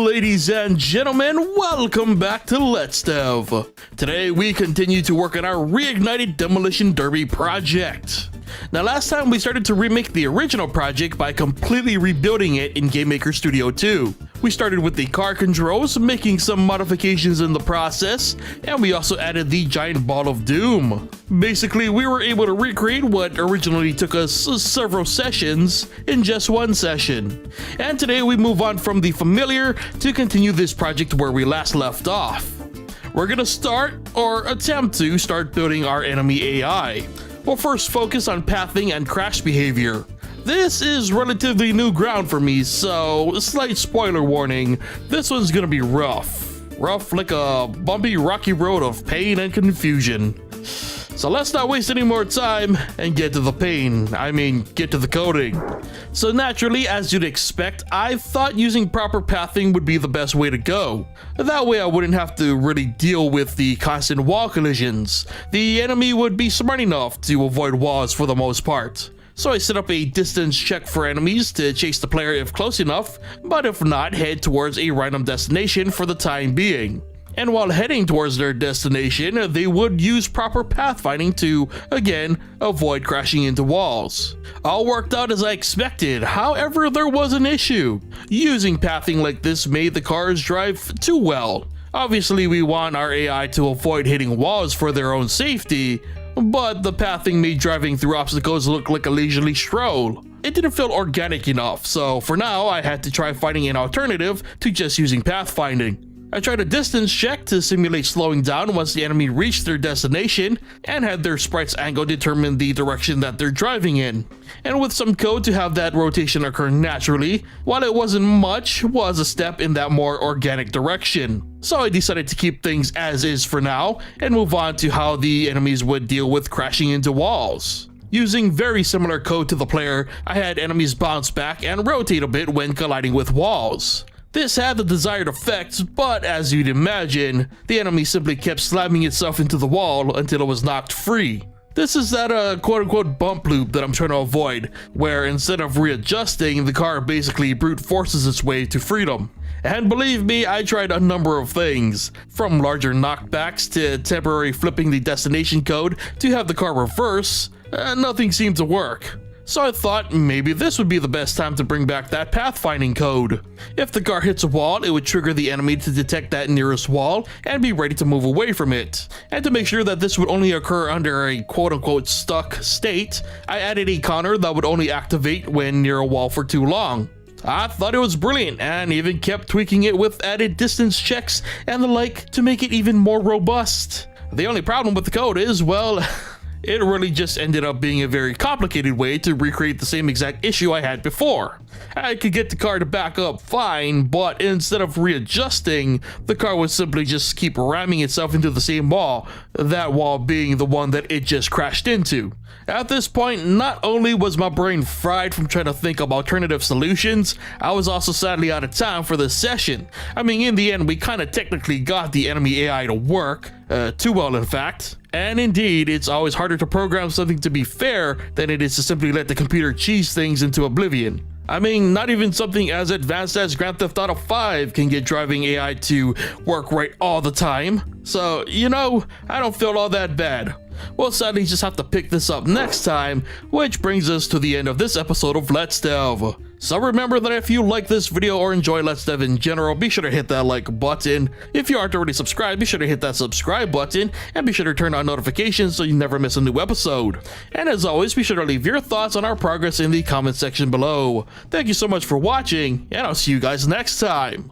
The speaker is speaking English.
Ladies and gentlemen, welcome back to Let's Dev. Today we continue to work on our reignited Demolition Derby project. Now last time we started to remake the original project by completely rebuilding it in GameMaker Studio 2. We started with the car controls, making some modifications in the process, and we also added the giant ball of doom. Basically, we were able to recreate what originally took us several sessions in just one session. And today we move on from the familiar to continue this project where we last left off. We're gonna start, or attempt to start, building our enemy AI. We'll first focus on pathing and crash behavior. This is relatively new ground for me, so slight spoiler warning, this one's gonna be rough. Rough like a bumpy, rocky road of pain and confusion. So let's not waste any more time and get to the pain. I mean, get to the coding. So naturally, as you'd expect, I thought using proper pathing would be the best way to go. That way I wouldn't have to really deal with the constant wall collisions. The enemy would be smart enough to avoid walls for the most part. So I set up a distance check for enemies to chase the player if close enough, but if not, head towards a random destination for the time being. And while heading towards their destination, they would use proper pathfinding to, again, avoid crashing into walls. All worked out as I expected, however there was an issue. Using pathing like this made the cars drive too well. Obviously we want our AI to avoid hitting walls for their own safety, but the pathing made driving through obstacles look like a leisurely stroll. It didn't feel organic enough, so for now I had to try finding an alternative to just using pathfinding. I tried a distance check to simulate slowing down once the enemy reached their destination and had their sprite's angle determine the direction that they're driving in. And with some code to have that rotation occur naturally, while it wasn't much, was a step in that more organic direction. So I decided to keep things as is for now and move on to how the enemies would deal with crashing into walls. Using very similar code to the player, I had enemies bounce back and rotate a bit when colliding with walls. This had the desired effect, but as you'd imagine, the enemy simply kept slamming itself into the wall until it was knocked free. This is that quote-unquote bump loop that I'm trying to avoid, where instead of readjusting, the car basically brute forces its way to freedom. And believe me, I tried a number of things, from larger knockbacks to temporary flipping the destination code to have the car reverse, nothing seemed to work. So I thought maybe this would be the best time to bring back that pathfinding code. If the car hits a wall, it would trigger the enemy to detect that nearest wall and be ready to move away from it. And to make sure that this would only occur under a quote-unquote stuck state, I added a counter that would only activate when near a wall for too long. I thought it was brilliant and even kept tweaking it with added distance checks and the like to make it even more robust. The only problem with the code is, well, it really just ended up being a very complicated way to recreate the same exact issue I had before. I could get the car to back up fine, but instead of readjusting, the car would simply just keep ramming itself into the same wall, that wall being the one that it just crashed into. At this point, not only was my brain fried from trying to think of alternative solutions, I was also sadly out of time for this session. I mean, in the end, we kinda technically got the enemy AI to work, too well in fact. And indeed, it's always harder to program something to be fair than it is to simply let the computer cheese things into oblivion. I mean, not even something as advanced as Grand Theft Auto 5 can get driving AI to work right all the time. So, you know, I don't feel all that bad. We'll sadly just have to pick this up next time, which brings us to the end of this episode of Let's Dev. So remember that if you like this video or enjoy Let's Dev in general, be sure to hit that like button. If you aren't already subscribed, be sure to hit that subscribe button and be sure to turn on notifications so you never miss a new episode. And as always, be sure to leave your thoughts on our progress in the comment section below. Thank you so much for watching, and I'll see you guys next time.